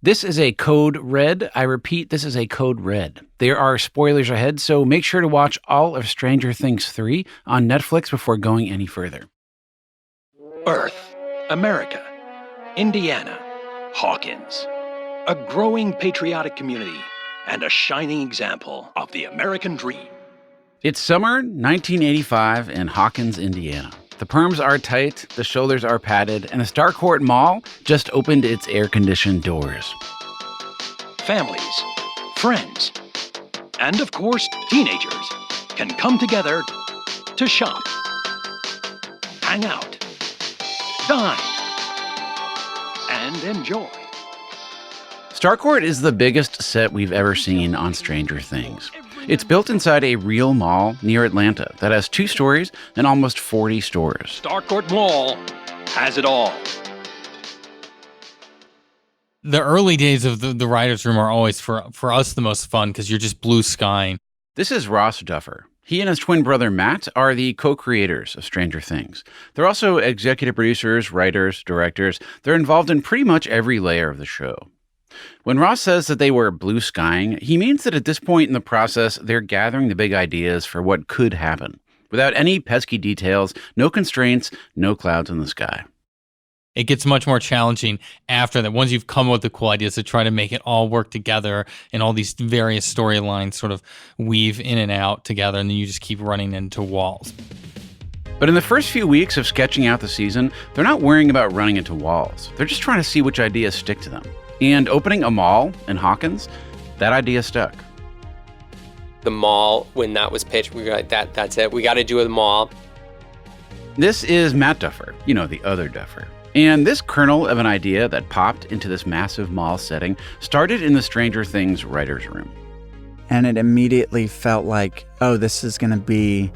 This is a code red. I repeat, this is a code red. There are spoilers ahead, so make sure to watch all of Stranger Things 3 on Netflix before going any further. Earth, America, Indiana, Hawkins. A growing patriotic community and a shining example of the American dream. It's summer 1985 in Hawkins, Indiana. The perms are tight, the shoulders are padded, and the Starcourt Mall just opened its air-conditioned doors. Families, friends, and of course, teenagers can come together to shop, hang out, dine, and enjoy. Starcourt is the biggest set we've ever seen on Stranger Things. It's built inside a real mall near Atlanta that has 2 stories and almost 40 stores. Starcourt Mall has it all. The early days of the writer's room are always, for us, the most fun because you're just blue skying. This is Ross Duffer. He and his twin brother Matt are the co-creators of Stranger Things. They're also executive producers, writers, directors. They're involved in pretty much every layer of the show. When Ross says that they were blue skying, he means that at this point in the process, they're gathering the big ideas for what could happen. Without any pesky details, no constraints, no clouds in the sky. It gets much more challenging after that. Once you've come up with the cool ideas to try to make it all work together and all these various storylines sort of weave in and out together, and then you just keep running into walls. But in the first few weeks of sketching out the season, they're not worrying about running into walls. They're just trying to see which ideas stick to them. And opening a mall in Hawkins, that idea stuck. The mall, when that was pitched, we were like, that's it. We got to do the mall. This is Matt Duffer, the other Duffer. And this kernel of an idea that popped into this massive mall setting started in the Stranger Things writer's room. And it immediately felt like, this is going to be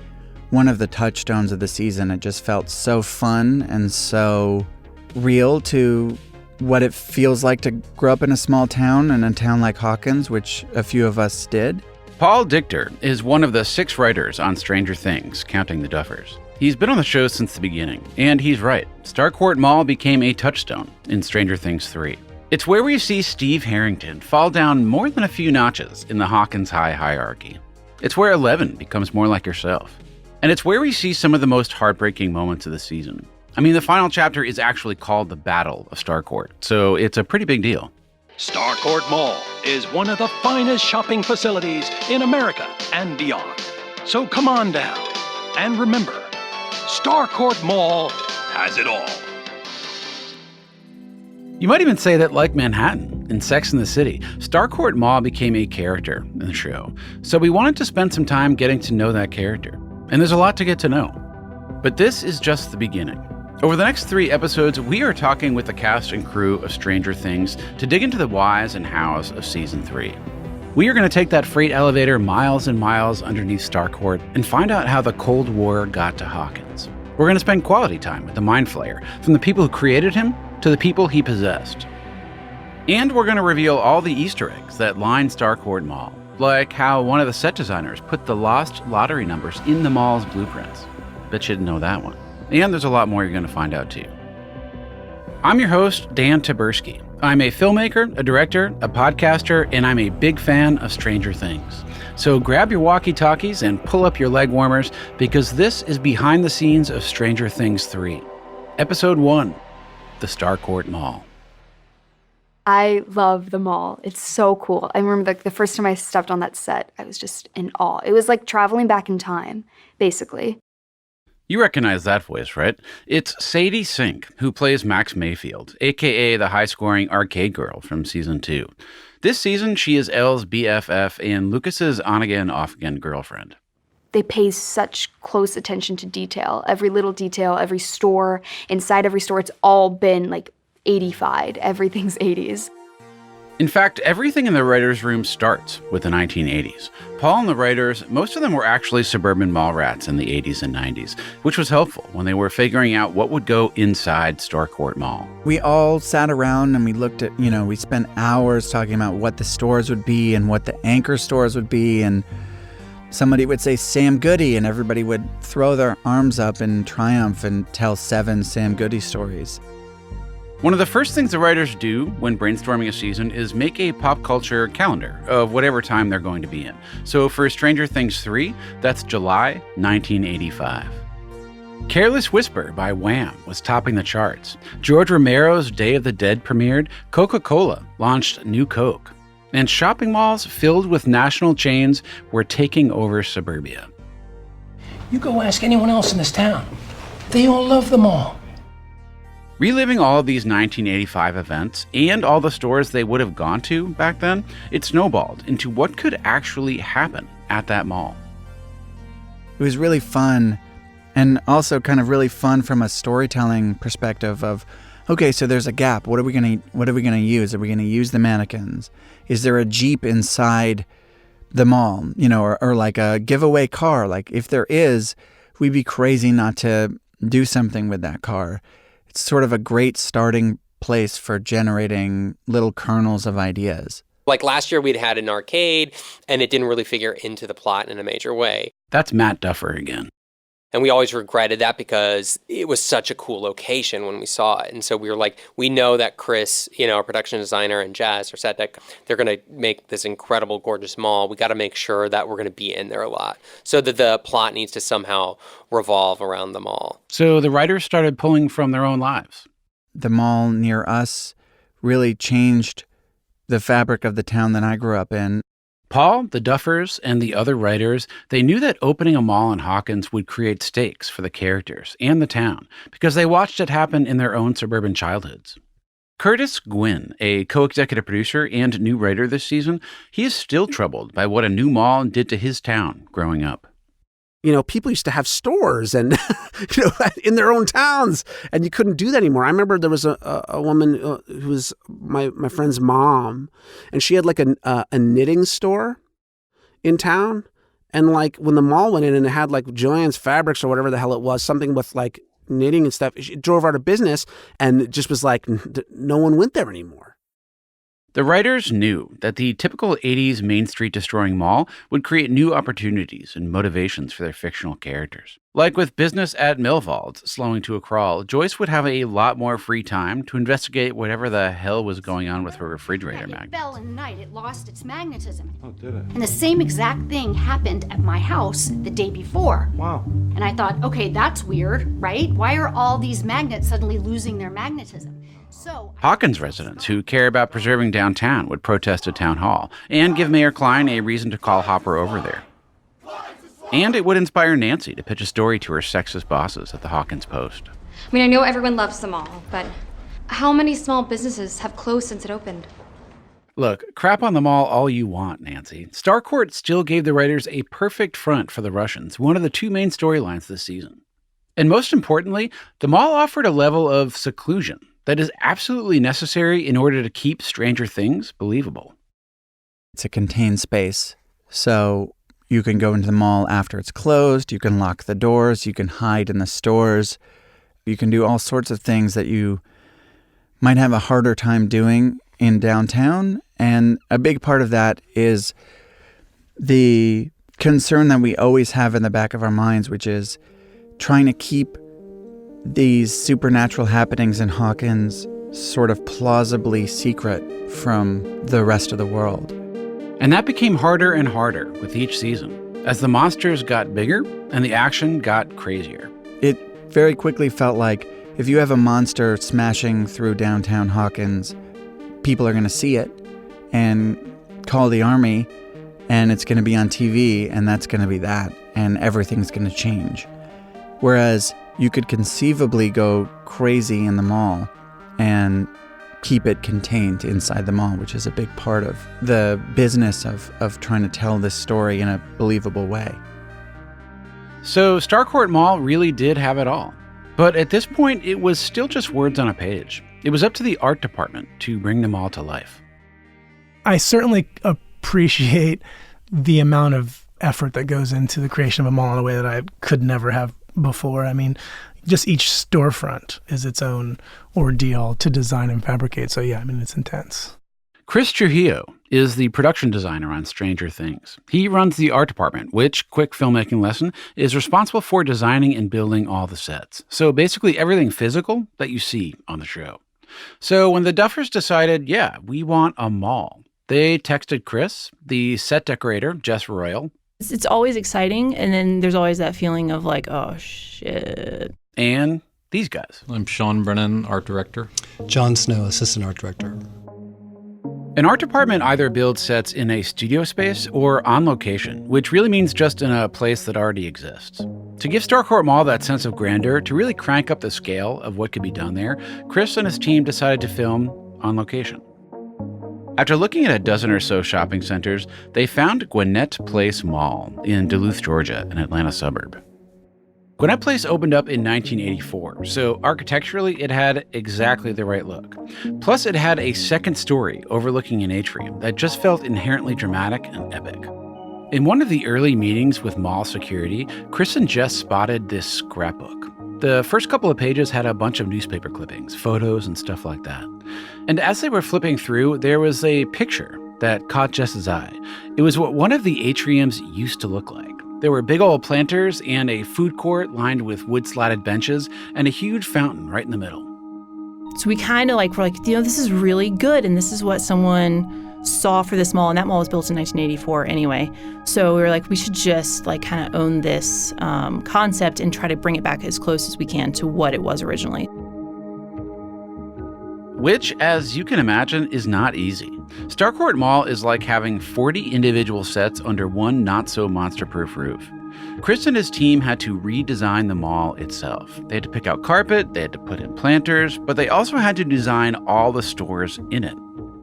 one of the touchstones of the season. It just felt so fun and so real to what it feels like to grow up in a small town, and a town like Hawkins, which a few of us did. Paul Dichter is one of the 6 writers on Stranger Things, counting the Duffers. He's been on the show since the beginning, and he's right. Starcourt Mall became a touchstone in Stranger Things 3. It's where we see Steve Harrington fall down more than a few notches in the Hawkins High hierarchy. It's where Eleven becomes more like herself. And it's where we see some of the most heartbreaking moments of the season. The final chapter is actually called the Battle of Starcourt, so it's a pretty big deal. Starcourt Mall is one of the finest shopping facilities in America and beyond. So come on down. And remember, Starcourt Mall has it all. You might even say that, like Manhattan in Sex and the City, Starcourt Mall became a character in the show. So we wanted to spend some time getting to know that character. And there's a lot to get to know. But this is just the beginning. Over the next 3 episodes, we are talking with the cast and crew of Stranger Things to dig into the whys and hows of Season 3. We are going to take that freight elevator miles and miles underneath Starcourt and find out how the Cold War got to Hawkins. We're going to spend quality time with the Mind Flayer, from the people who created him to the people he possessed. And we're going to reveal all the Easter eggs that line Starcourt Mall, like how one of the set designers put the lost lottery numbers in the mall's blueprints. Bet you didn't know that one. And there's a lot more you're going to find out too. I'm your host, Dan Taberski. I'm a filmmaker, a director, a podcaster, and I'm a big fan of Stranger Things. So grab your walkie-talkies and pull up your leg warmers, because this is behind the scenes of Stranger Things 3. Episode 1, The Starcourt Mall. I love the mall. It's so cool. I remember the first time I stepped on that set, I was just in awe. It was like traveling back in time, basically. You recognize that voice, right? It's Sadie Sink, who plays Max Mayfield, aka the high-scoring arcade girl from Season 2. This season, she is Elle's BFF and Lucas's on-again, off-again girlfriend. They pay such close attention to detail. Every little detail, every store, inside every store, it's all been 80fied. Everything's 80s. In fact, everything in the writer's room starts with the 1980s. Paul and the writers, most of them were actually suburban mall rats in the 80s and 90s, which was helpful when they were figuring out what would go inside Starcourt Mall. We all sat around and we looked at, we spent hours talking about what the stores would be and what the anchor stores would be, and somebody would say Sam Goody and everybody would throw their arms up in triumph and tell 7 Sam Goody stories. One of the first things the writers do when brainstorming a season is make a pop culture calendar of whatever time they're going to be in. So for Stranger Things 3, that's July 1985. Careless Whisper by Wham was topping the charts. George Romero's Day of the Dead premiered. Coca-Cola launched New Coke. And shopping malls filled with national chains were taking over suburbia. You go ask anyone else in this town. They all love the mall. Reliving all of these 1985 events and all the stores they would have gone to back then, it snowballed into what could actually happen at that mall. It was really fun, and also kind of really fun from a storytelling perspective of, okay, so there's a gap. What are we gonna use? Are we gonna use the mannequins? Is there a Jeep inside the mall? Or like a giveaway car? Like if there is, we'd be crazy not to do something with that car. It's sort of a great starting place for generating little kernels of ideas. Like last year, we'd had an arcade, and it didn't really figure into the plot in a major way. That's Matt Duffer again. And we always regretted that because it was such a cool location when we saw it. And so we were like, we know that Chris, our production designer, and Jazz, our set tech, they're going to make this incredible, gorgeous mall. We got to make sure that we're going to be in there a lot so that the plot needs to somehow revolve around the mall. So the writers started pulling from their own lives. The mall near us really changed the fabric of the town that I grew up in. Paul, the Duffers, and the other writers, they knew that opening a mall in Hawkins would create stakes for the characters and the town because they watched it happen in their own suburban childhoods. Curtis Gwynn, a co-executive producer and new writer this season, he is still troubled by what a new mall did to his town growing up. People used to have stores and, in their own towns, and you couldn't do that anymore. I remember there was a woman who was my friend's mom, and she had like a knitting store in town. And like when the mall went in and it had like Joann's Fabrics or whatever the hell it was, something with like knitting and stuff, it drove out of business, and it just was like no one went there anymore. The writers knew that the typical 80s Main Street destroying mall would create new opportunities and motivations for their fictional characters. Like with business at Milwald slowing to a crawl, Joyce would have a lot more free time to investigate whatever the hell was going on with her refrigerator magnet. It fell in the night. It lost its magnetism. Oh, did it? And the same exact thing happened at my house the day before. Wow. And I thought, okay, that's weird, right? Why are all these magnets suddenly losing their magnetism? Hawkins residents who care about preserving downtown would protest at town hall and give Mayor Klein a reason to call Hopper over there. And it would inspire Nancy to pitch a story to her sexist bosses at the Hawkins Post. I mean, I know everyone loves the mall, but how many small businesses have closed since it opened? Look, crap on the mall all you want, Nancy. Starcourt still gave the writers a perfect front for the Russians, one of the two main storylines this season. And most importantly, the mall offered a level of seclusion that is absolutely necessary in order to keep Stranger Things believable. It's a contained space, so you can go into the mall after it's closed, you can lock the doors, you can hide in the stores, you can do all sorts of things that you might have a harder time doing in downtown, and a big part of that is the concern that we always have in the back of our minds, which is trying to keep these supernatural happenings in Hawkins sort of plausibly secret from the rest of the world. And that became harder and harder with each season, as the monsters got bigger and the action got crazier. It very quickly felt like if you have a monster smashing through downtown Hawkins, people are going to see it and call the army, and it's going to be on TV, and that's going to be that, and everything's going to change. Whereas you could conceivably go crazy in the mall and keep it contained inside the mall, which is a big part of the business of trying to tell this story in a believable way. So Starcourt Mall really did have it all. But at this point, it was still just words on a page. It was up to the art department to bring them all to life. I certainly appreciate the amount of effort that goes into the creation of a mall in a way that I could never have before. I mean, just each storefront is its own ordeal to design and fabricate. So yeah, I mean, it's intense. Chris Trujillo is the production designer on Stranger Things. He runs the art department, which, quick filmmaking lesson, is responsible for designing and building all the sets. So basically everything physical that you see on the show. So when the Duffers decided, yeah, we want a mall, they texted Chris, the set decorator, Jess Royal. It's always exciting, and then there's always that feeling of like, oh, shit. And these guys. I'm Sean Brennan, art director. John Snow, assistant art director. An art department either builds sets in a studio space or on location, which really means just in a place that already exists. To give Starcourt Mall that sense of grandeur, to really crank up the scale of what could be done there, Chris and his team decided to film on location. After looking at a dozen or so shopping centers, they found Gwinnett Place Mall in Duluth, Georgia, an Atlanta suburb. Gwinnett Place opened up in 1984, so architecturally it had exactly the right look. Plus, it had a second story overlooking an atrium that just felt inherently dramatic and epic. In one of the early meetings with mall security, Chris and Jess spotted this scrapbook. The first couple of pages had a bunch of newspaper clippings, photos, and stuff like that. And as they were flipping through, there was a picture that caught Jess's eye. It was what one of the atriums used to look like. There were big old planters and a food court lined with wood-slatted benches and a huge fountain right in the middle. So we kind of were like, this is really good, and this is what someone saw for this mall, and that mall was built in 1984 anyway. So we were like, we should just kind of own this concept and try to bring it back as close as we can to what it was originally. Which, as you can imagine, is not easy. Starcourt Mall is like having 40 individual sets under one not-so-monster-proof roof. Chris and his team had to redesign the mall itself. They had to pick out carpet, they had to put in planters, but they also had to design all the stores in it.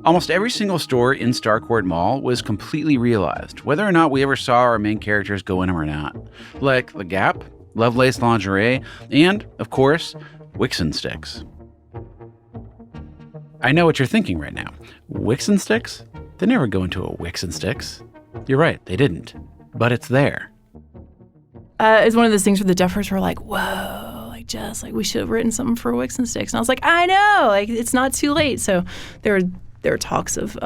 Almost every single store in Starcourt Mall was completely realized, whether or not we ever saw our main characters go in them or not. Like The Gap, Lovelace Lingerie, and, of course, Wicks 'n Sticks. I know what you're thinking right now. Wicks 'n Sticks? They never go into a Wicks 'n Sticks. You're right, they didn't. But it's there. It's one of those things where the Duffers were like, whoa, Jess, we should have written something for Wicks 'n Sticks. And I was like, I know, it's not too late. So there were talks of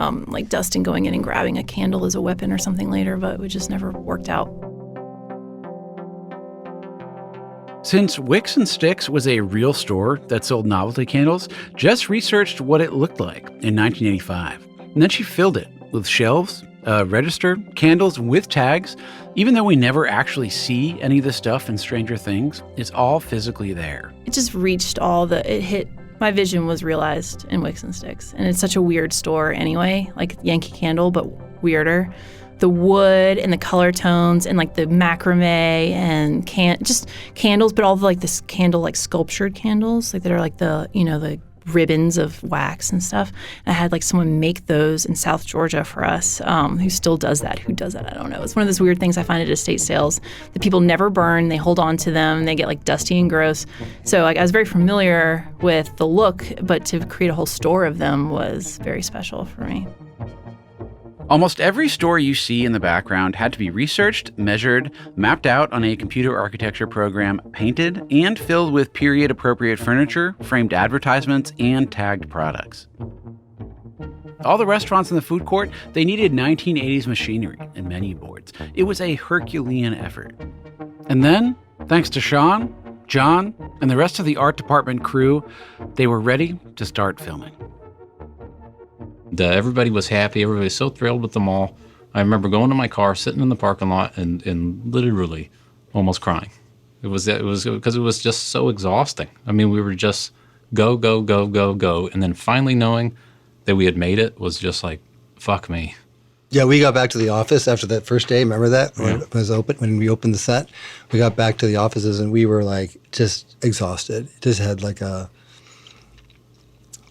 Dustin going in and grabbing a candle as a weapon or something later, but it just never worked out. Since Wicks 'n Sticks was a real store that sold novelty candles, Jess researched what it looked like in 1985. And then she filled it with shelves, a register, candles with tags. Even though we never actually see any of the stuff in Stranger Things, it's all physically there. It just reached my vision was realized in Wicks 'n Sticks. And it's such a weird store anyway, like Yankee Candle, but weirder. The wood and the color tones and the macrame and just candles, but all the this candle sculptured candles that are the ribbons of wax and stuff. And I had someone make those in South Georgia for us. Who still does that? Who does that? I don't know. It's one of those weird things I find at estate sales that people never burn. They hold on to them. They get dusty and gross. So I was very familiar with the look, but to create a whole store of them was very special for me. Almost every store you see in the background had to be researched, measured, mapped out on a computer architecture program, painted, and filled with period-appropriate furniture, framed advertisements, and tagged products. All the restaurants in the food court, they needed 1980s machinery and menu boards. It was a Herculean effort. And then, thanks to Sean, John, and the rest of the art department crew, they were ready to start filming. Everybody was happy. Everybody was so thrilled with the mall. I remember going to my car, sitting in the parking lot, and literally almost crying. It was because it was just so exhausting. I mean, we were just go, go, go, go, go, and then finally knowing that we had made it was just like, fuck me. Yeah, we got back to the office after that first day. Remember that when it was open? When we opened the set, we got back to the offices and we were just exhausted. Just had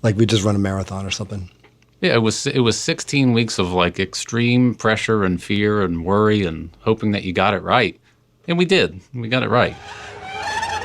we just run a marathon or something. Yeah, it was 16 weeks of extreme pressure and fear and worry and hoping that you got it right. And we did. We got it right.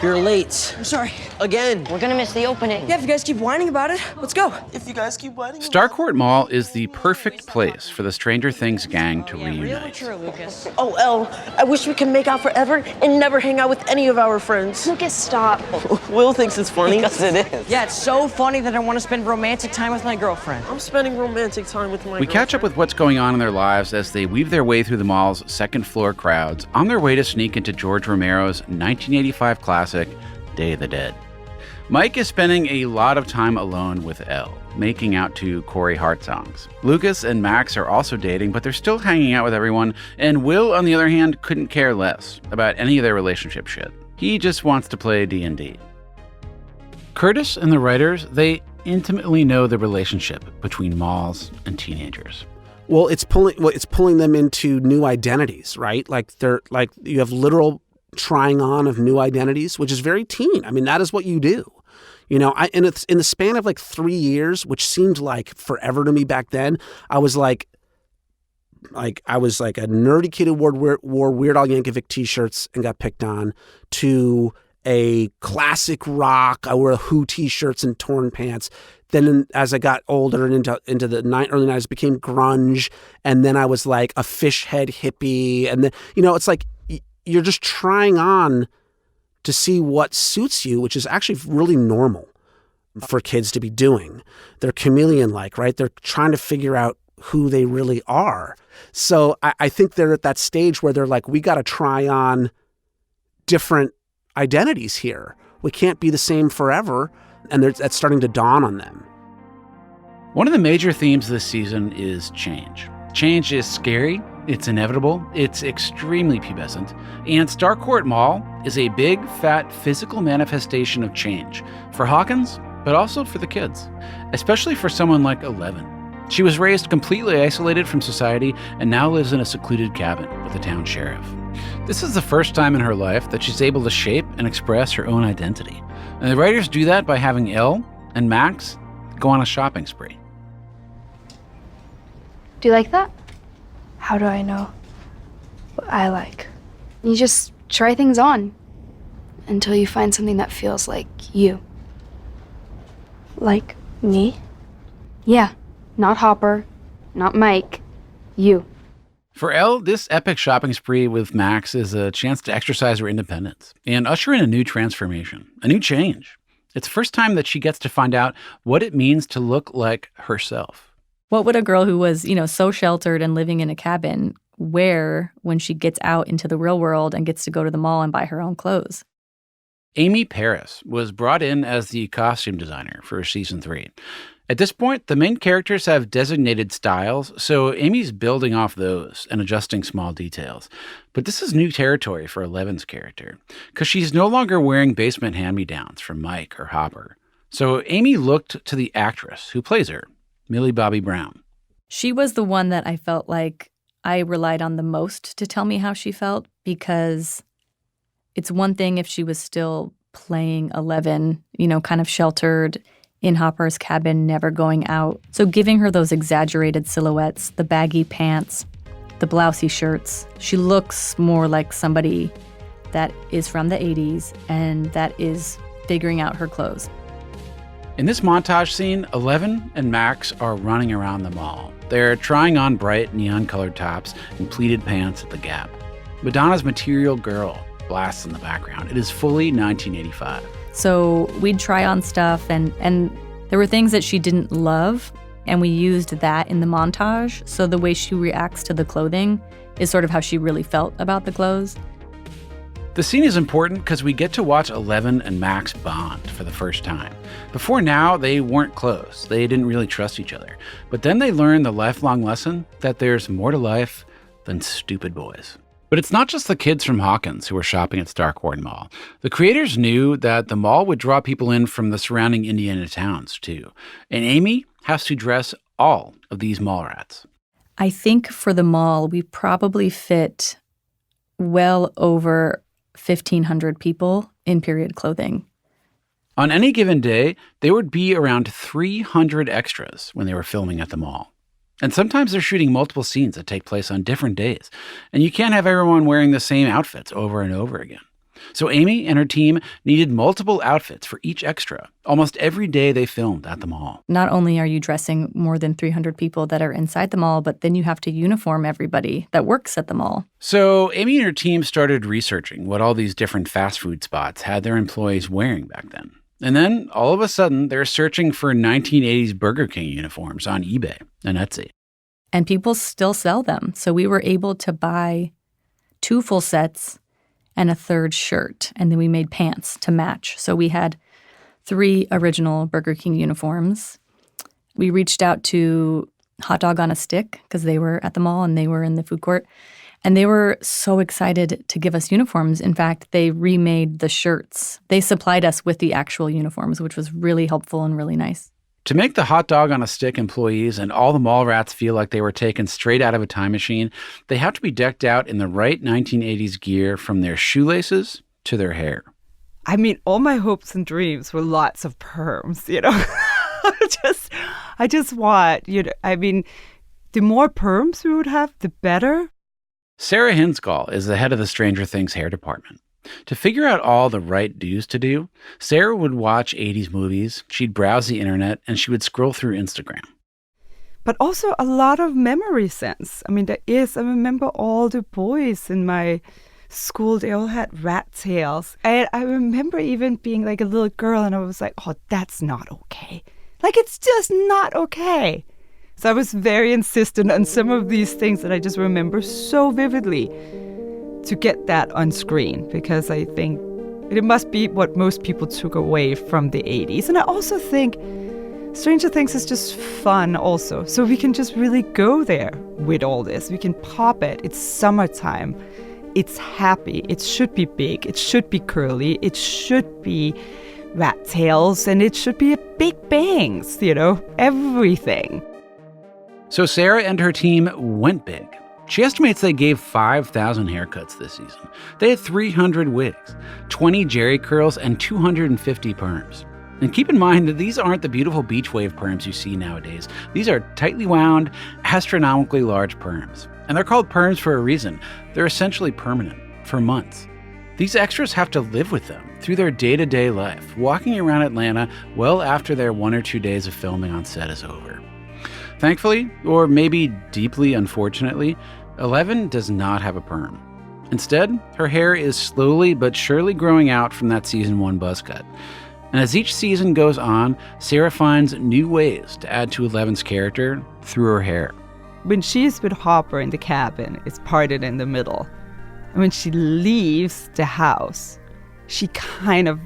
You're late. I'm sorry. Again. We're gonna miss the opening. Yeah, if you guys keep whining about it, let's go. If you guys keep whining. Starcourt Mall is the perfect place for the Stranger Things gang to reunite. True, Lucas. Oh, Elle, I wish we could make out forever and never hang out with any of our friends. Lucas, stop. Will thinks it's funny. Because it is. Yeah, it's so funny that I want to spend romantic time with my girlfriend. I'm spending romantic time with my girlfriend. We catch up with what's going on in their lives as they weave their way through the mall's second-floor crowds on their way to sneak into George Romero's 1985 classic, Day of the Dead. Mike is spending a lot of time alone with Elle, making out to Corey Hart songs. Lucas and Max are also dating, but they're still hanging out with everyone, and Will, on the other hand, couldn't care less about any of their relationship shit. He just wants to play D&D. Curtis and the writers, they intimately know the relationship between malls and teenagers. Well, it's pulling them into new identities, right? You have literal trying on of new identities, which is very teen. I mean, that is what you do. In the span of 3 years, which seemed like forever to me back then, I was like a nerdy kid who wore Weird Al Yankovic t-shirts and got picked on, to a classic rock. I wore Who t-shirts and torn pants. Then as I got older and into the early 90s, it became grunge. And then I was like a fish head hippie. And then, it's like you're just trying on to see what suits you, which is actually really normal for kids to be doing. They're chameleon-like, right? They're trying to figure out who they really are. So I think they're at that stage where they're like, we got to try on different identities here. We can't be the same forever. And that's starting to dawn on them. One of the major themes this season is change. Change is scary, it's inevitable, it's extremely pubescent, and Starcourt Mall is a big, fat, physical manifestation of change for Hawkins, but also for the kids, especially for someone like Eleven. She was raised completely isolated from society and now lives in a secluded cabin with the town sheriff. This is the first time in her life that she's able to shape and express her own identity. And the writers do that by having Elle and Max go on a shopping spree. Do you like that? How do I know what I like? You just try things on until you find something that feels like you. Like me? Yeah, not Hopper, not Mike, you. For Elle, this epic shopping spree with Max is a chance to exercise her independence and usher in a new transformation, a new change. It's the first time that she gets to find out what it means to look like herself. What would a girl who was, so sheltered and living in a cabin wear when she gets out into the real world and gets to go to the mall and buy her own clothes? Amy Paris was brought in as the costume designer for season 3. At this point, the main characters have designated styles, so Amy's building off those and adjusting small details. But this is new territory for Eleven's character, because she's no longer wearing basement hand-me-downs from Mike or Hopper. So Amy looked to the actress who plays her, Millie Bobby Brown. She was the one that I felt like I relied on the most to tell me how she felt, because it's one thing if she was still playing 11, kind of sheltered in Hopper's cabin, never going out. So giving her those exaggerated silhouettes, the baggy pants, the blousey shirts, she looks more like somebody that is from the 80s and that is figuring out her clothes. In this montage scene, Eleven and Max are running around the mall. They're trying on bright neon-colored tops and pleated pants at the Gap. Madonna's Material Girl blasts in the background. It is fully 1985. So we'd try on stuff, and there were things that she didn't love, and we used that in the montage. So the way she reacts to the clothing is sort of how she really felt about the clothes. The scene is important because we get to watch Eleven and Max bond for the first time. Before now, they weren't close. They didn't really trust each other. But then they learn the lifelong lesson that there's more to life than stupid boys. But it's not just the kids from Hawkins who are shopping at Starcourt Mall. The creators knew that the mall would draw people in from the surrounding Indiana towns, too. And Amy has to dress all of these mall rats. I think for the mall, we probably fit well over 1,500 people in period clothing. On any given day, there would be around 300 extras when they were filming at the mall. And sometimes they're shooting multiple scenes that take place on different days. And you can't have everyone wearing the same outfits over and over again. So Amy and her team needed multiple outfits for each extra almost every day they filmed at the mall. Not only are you dressing more than 300 people that are inside the mall, but then you have to uniform everybody that works at the mall. So Amy and her team started researching what all these different fast food spots had their employees wearing back then. And then, all of a sudden, they're searching for 1980s Burger King uniforms on eBay and Etsy. And people still sell them. So we were able to buy 2 full sets and a third shirt. And then we made pants to match. So we had 3 original Burger King uniforms. We reached out to Hot Dog on a Stick because they were at the mall and they were in the food court. And they were so excited to give us uniforms. In fact, they remade the shirts. They supplied us with the actual uniforms, which was really helpful and really nice. To make the Hot Dog on a Stick employees and all the mall rats feel like they were taken straight out of a time machine, they have to be decked out in the right 1980s gear from their shoelaces to their hair. I mean, all my hopes and dreams were lots of perms, you know. I just want, you know, I mean, the more perms we would have, the better. Sarah Hinskall is the head of the Stranger Things hair department. To figure out all the right do's to do, Sarah would watch 80s movies, she'd browse the internet, and she would scroll through Instagram. But also a lot of memory sense. I mean, I remember all the boys in my school, they all had rat tails. And I remember even being like a little girl and I was like, oh, that's not okay. Like, it's just not okay. So I was very insistent on some of these things that I just remember so vividly to get that on screen, because I think it must be what most people took away from the 80s. And I also think Stranger Things is just fun also. So we can just really go there with all this. We can pop it. It's summertime. It's happy. It should be big. It should be curly. It should be rat tails. And it should be big bangs, you know, everything. So Sarah and her team went big. She estimates they gave 5,000 haircuts this season. They had 300 wigs, 20 jerry curls, and 250 perms. And keep in mind that these aren't the beautiful beach wave perms you see nowadays. These are tightly wound, astronomically large perms. And they're called perms for a reason. They're essentially permanent, for months. These extras have to live with them through their day-to-day life, walking around Atlanta well after their 1 or 2 days of filming on set is over. Thankfully, or maybe deeply unfortunately, Eleven does not have a perm. Instead, her hair is slowly but surely growing out from that season 1 buzz cut. And as each season goes on, Sarah finds new ways to add to Eleven's character through her hair. When she's with Hopper in the cabin, it's parted in the middle. And when she leaves the house, she kind of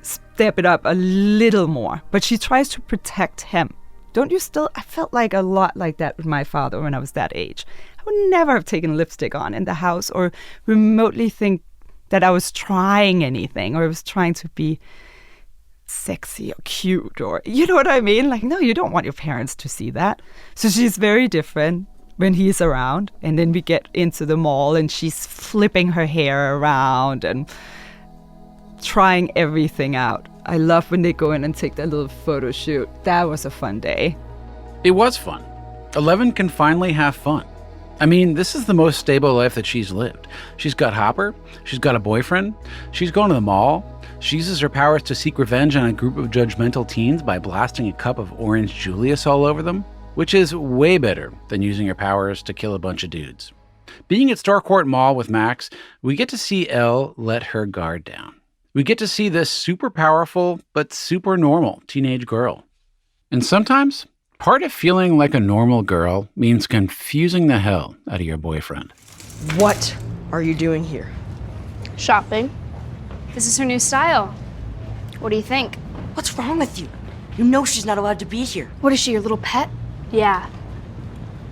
step it up a little more, but she tries to protect him. Don't you still? I felt like a lot like that with my father when I was that age. I would never have taken lipstick on in the house or remotely think that I was trying anything or I was trying to be sexy or cute or, you know what I mean? Like, no, you don't want your parents to see that. So she's very different when he's around. And then we get into the mall and she's flipping her hair around and trying everything out. I love when they go in and take that little photo shoot. That was a fun day. It was fun. Eleven can finally have fun. I mean, this is the most stable life that she's lived. She's got Hopper. She's got a boyfriend. She's going to the mall. She uses her powers to seek revenge on a group of judgmental teens by blasting a cup of orange Julius all over them, which is way better than using her powers to kill a bunch of dudes. Being at Starcourt Mall with Max, we get to see Elle let her guard down. We get to see this super powerful but super normal teenage girl. And sometimes, part of feeling like a normal girl means confusing the hell out of your boyfriend. What are you doing here? Shopping. This is her new style. What do you think? What's wrong with you? You know she's not allowed to be here. What is she, your little pet? Yeah.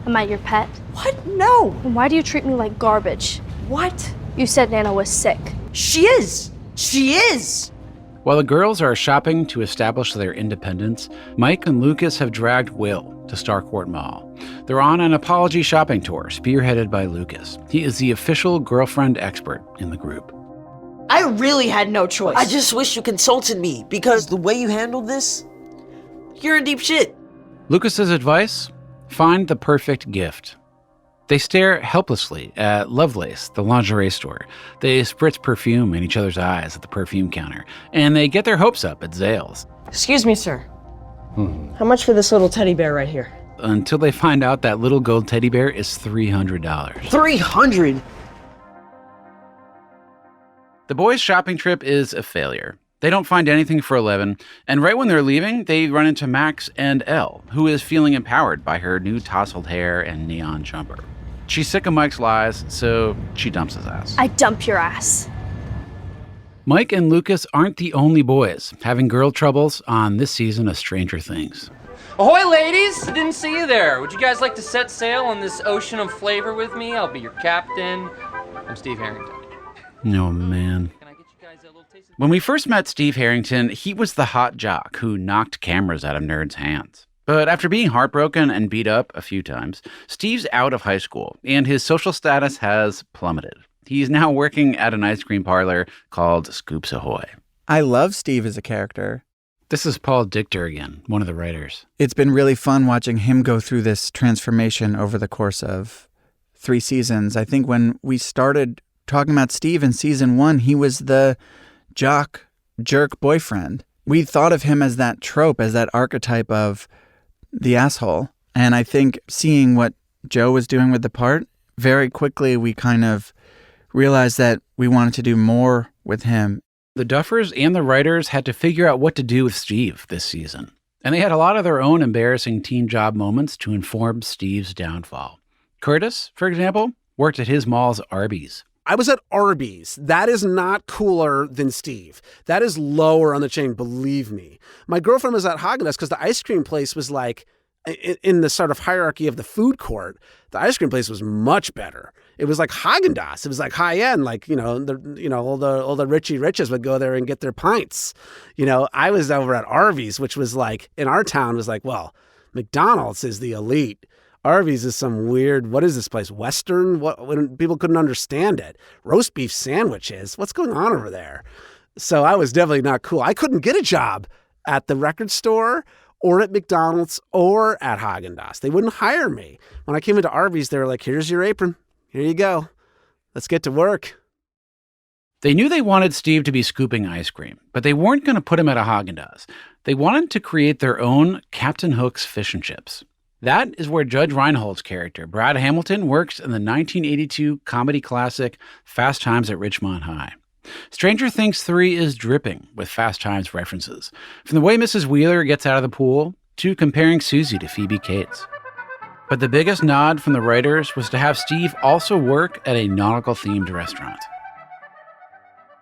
Am I your pet? What? No. Then why do you treat me like garbage? What? You said Nana was sick. She is. She is! While the girls are shopping to establish their independence, Mike and Lucas have dragged Will to Starcourt Mall. They're on an apology shopping tour, spearheaded by Lucas. He is the official girlfriend expert in the group. I really had no choice. I just wish you consulted me, because the way you handled this, you're in deep shit. Lucas's advice? Find the perfect gift. They stare helplessly at Lovelace, the lingerie store. They spritz perfume in each other's eyes at the perfume counter. And they get their hopes up at Zales. Excuse me, sir. How much for this little teddy bear right here? Until they find out that little gold teddy bear is $300. $300? The boys' shopping trip is a failure. They don't find anything for 11, and right when they're leaving, they run into Max and Elle, who is feeling empowered by her new tousled hair and neon jumper. She's sick of Mike's lies, so she dumps his ass. I dump your ass. Mike and Lucas aren't the only boys having girl troubles on this season of Stranger Things. Ahoy, ladies! I didn't see you there. Would you guys like to set sail on this ocean of flavor with me? I'll be your captain. I'm Steve Harrington. Oh, man. When we first met Steve Harrington, he was the hot jock who knocked cameras out of nerds' hands. But after being heartbroken and beat up a few times, Steve's out of high school, and his social status has plummeted. He's now working at an ice cream parlor called Scoops Ahoy. I love Steve as a character. This is Paul Dichter again, one of the writers. It's been really fun watching him go through this transformation over the course of 3 seasons. I think when we started talking about Steve in season 1, he was the jock, jerk boyfriend. We thought of him as that trope, as that archetype of the asshole. And I think seeing what Joe was doing with the part, very quickly we kind of realized that we wanted to do more with him. The Duffers and the writers had to figure out what to do with Steve this season. And they had a lot of their own embarrassing teen job moments to inform Steve's downfall. Curtis, for example, worked at his mall's Arby's. I was at Arby's. That is not cooler than Steve. That is lower on the chain, believe me. My girlfriend was at Haagen-Dazs because the ice cream place was like, in the sort of hierarchy of the food court, the ice cream place was much better. It was like Haagen-Dazs. It was like high end, like, all the Richie Riches would go there and get their pints. I was over at Arby's, which was like, in our town was like, well, McDonald's is the elite. Arby's is some weird, what is this place? Western? When people couldn't understand it. Roast beef sandwiches. What's going on over there? So I was definitely not cool. I couldn't get a job at the record store or at McDonald's or at Haagen-Dazs. They wouldn't hire me. When I came into Arby's, they were like, here's your apron. Here you go. Let's get to work. They knew they wanted Steve to be scooping ice cream, but they weren't going to put him at a Haagen-Dazs. They wanted to create their own Captain Hook's fish and chips. That is where Judge Reinhold's character, Brad Hamilton, works in the 1982 comedy classic Fast Times at Ridgemont High. Stranger Things 3 is dripping with Fast Times references, from the way Mrs. Wheeler gets out of the pool to comparing Susie to Phoebe Cates. But the biggest nod from the writers was to have Steve also work at a nautical-themed restaurant.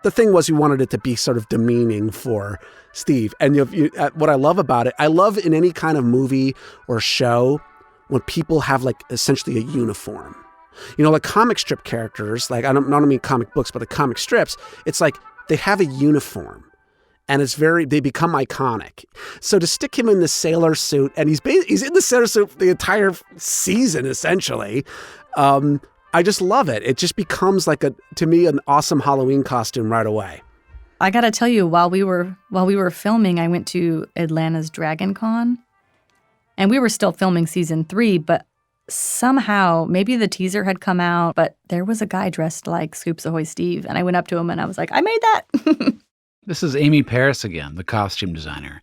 The thing was, we wanted it to be sort of demeaning for Steve. And what I love about it, I love in any kind of movie or show when people have like essentially a uniform. Like comic strip characters, like I don't mean comic books, but the comic strips, it's like they have a uniform and they become iconic. So to stick him in the sailor suit, and he's in the sailor suit the entire season, essentially, I just love it. It just becomes to me, an awesome Halloween costume right away. I got to tell you, while we were filming, I went to Atlanta's Dragon Con, and we were still filming season 3, but somehow, maybe the teaser had come out, but there was a guy dressed like Scoops Ahoy Steve, and I went up to him and I was like, I made that. This is Amy Paris again, the costume designer.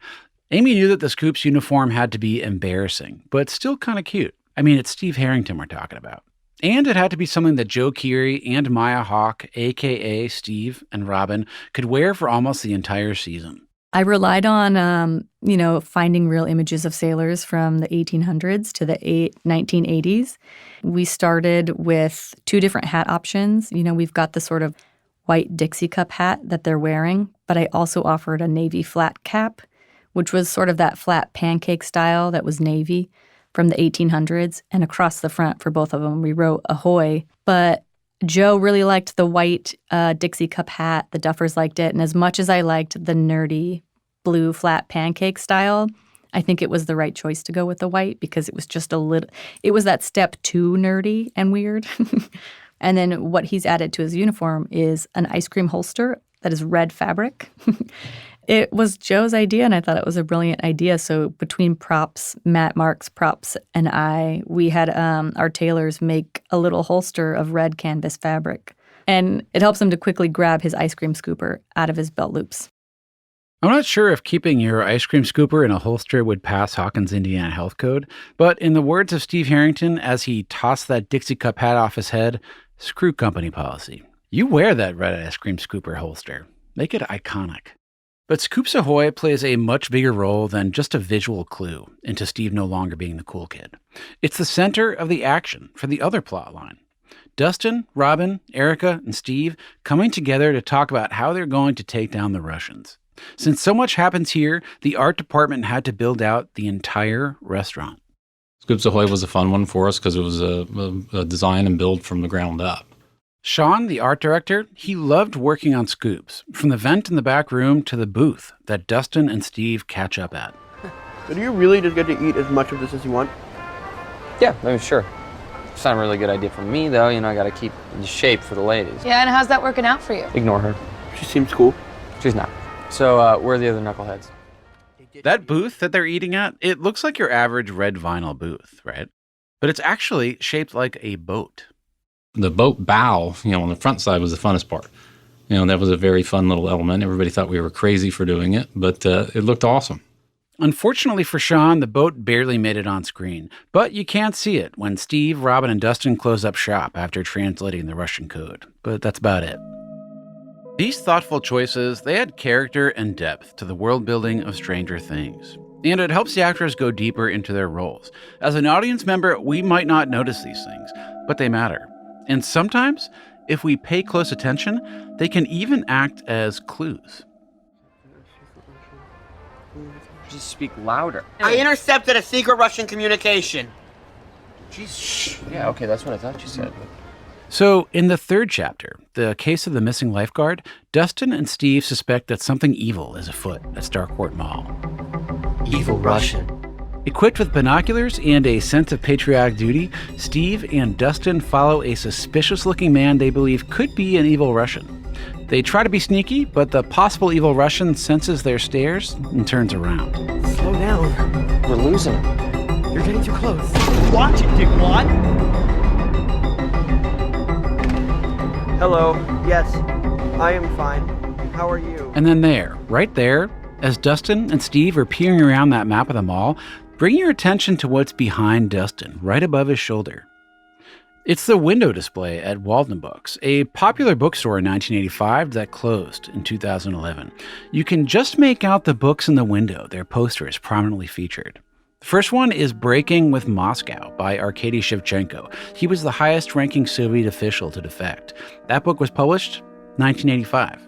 Amy knew that the Scoops uniform had to be embarrassing, but still kind of cute. I mean, it's Steve Harrington we're talking about. And it had to be something that Joe Keery and Maya Hawke, a.k.a. Steve and Robin, could wear for almost the entire season. I relied on, finding real images of sailors from the 1800s to the 1980s. We started with 2 different hat options. We've got the sort of white Dixie cup hat that they're wearing, but I also offered a navy flat cap, which was sort of that flat pancake style that was navy from the 1800s. And across the front for both of them, we wrote Ahoy. But Joe really liked the white Dixie cup hat. The Duffers liked it. And as much as I liked the nerdy blue flat pancake style, I think it was the right choice to go with the white because it was just it was that step too nerdy and weird. And then what he's added to his uniform is an ice cream holster that is red fabric. It was Joe's idea, and I thought it was a brilliant idea. So between props, Matt Marks props, and we had our tailors make a little holster of red canvas fabric. And it helps him to quickly grab his ice cream scooper out of his belt loops. I'm not sure if keeping your ice cream scooper in a holster would pass Hawkins' Indiana Health Code, but in the words of Steve Harrington as he tossed that Dixie Cup hat off his head, screw company policy. You wear that red ice cream scooper holster. Make it iconic. But Scoops Ahoy plays a much bigger role than just a visual clue into Steve no longer being the cool kid. It's the center of the action for the other plot line. Dustin, Robin, Erica, and Steve coming together to talk about how they're going to take down the Russians. Since so much happens here, the art department had to build out the entire restaurant. Scoops Ahoy was a fun one for us because it was a design and build from the ground up. Sean, the art director, he loved working on Scoops, from the vent in the back room to the booth that Dustin and Steve catch up at. So do you really just get to eat as much of this as you want? Yeah, I mean, sure. It's not a really good idea for me, though. You know, I got to keep in shape for the ladies. Yeah, and how's that working out for you? Ignore her. She seems cool. She's not. So, where are the other knuckleheads? That booth that they're eating at, it looks like your average red vinyl booth, right? But it's actually shaped like a boat. The boat bow, on the front side was the funnest part. That was a very fun little element. Everybody thought we were crazy for doing it, but it looked awesome. Unfortunately for Sean, the boat barely made it on screen, but you can't see it when Steve, Robin, and Dustin close up shop after translating the Russian code. But that's about it. These thoughtful choices, they add character and depth to the world building of Stranger Things. And it helps the actors go deeper into their roles. As an audience member, we might not notice these things, but they matter. And sometimes, if we pay close attention, they can even act as clues. Just speak louder. I intercepted a secret Russian communication. Jeez, shh. Yeah, okay, that's what I thought you said. So, in the third chapter, the case of the missing lifeguard, Dustin and Steve suspect that something evil is afoot at Starcourt Mall. Evil Russian. Equipped with binoculars and a sense of patriotic duty, Steve and Dustin follow a suspicious-looking man they believe could be an evil Russian. They try to be sneaky, but the possible evil Russian senses their stares and turns around. Slow down. We're losing him. You're getting too close. Watch it, dickwad. Hello. Yes, I am fine. How are you? And then right there, as Dustin and Steve are peering around that map of the mall, bring your attention to what's behind Dustin, right above his shoulder. It's the window display at Walden Books, a popular bookstore in 1985 that closed in 2011. You can just make out the books in the window. Their poster is prominently featured. The first one is Breaking with Moscow by Arkady Shevchenko. He was the highest-ranking Soviet official to defect. That book was published 1985.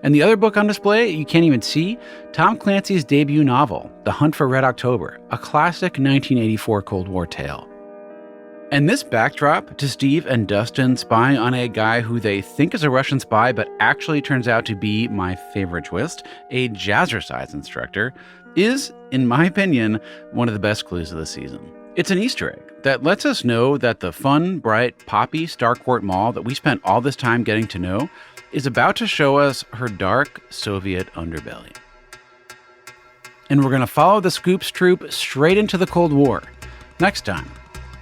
And the other book on display you can't even see, Tom Clancy's debut novel, The Hunt for Red October, a classic 1984 Cold War tale. And this backdrop to Steve and Dustin spying on a guy who they think is a Russian spy but actually turns out to be, my favorite twist, a jazzercise instructor, is, in my opinion, one of the best clues of the season. It's an Easter egg that lets us know that the fun, bright, poppy Starcourt Mall that we spent all this time getting to know is about to show us her dark Soviet underbelly. And we're going to follow the Scoops troupe straight into the Cold War. Next time,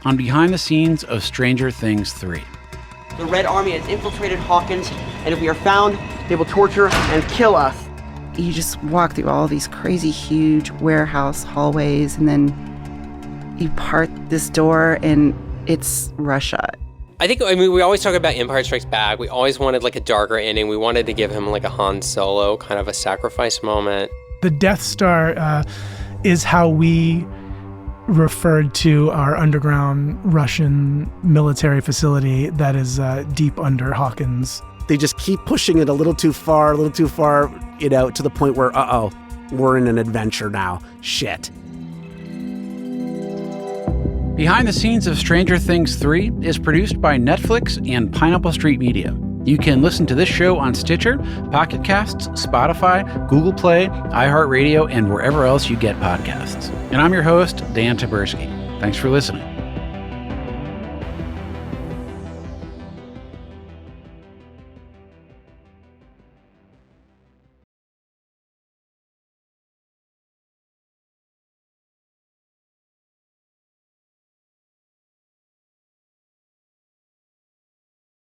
on Behind the Scenes of Stranger Things 3. The Red Army has infiltrated Hawkins, and if we are found, they will torture and kill us. You just walk through all these crazy, huge warehouse hallways, and then you part this door, and it's Russia. I mean, we always talk about Empire Strikes Back. We always wanted like a darker ending. We wanted to give him like a Han Solo, kind of a sacrifice moment. The Death Star is how we referred to our underground Russian military facility that is deep under Hawkins. They just keep pushing it a little too far, to the point where, we're in an adventure now. Shit. Behind the Scenes of Stranger Things 3 is produced by Netflix and Pineapple Street Media. You can listen to this show on Stitcher, Pocket Casts, Spotify, Google Play, iHeartRadio, and wherever else you get podcasts. And I'm your host, Dan Taberski. Thanks for listening.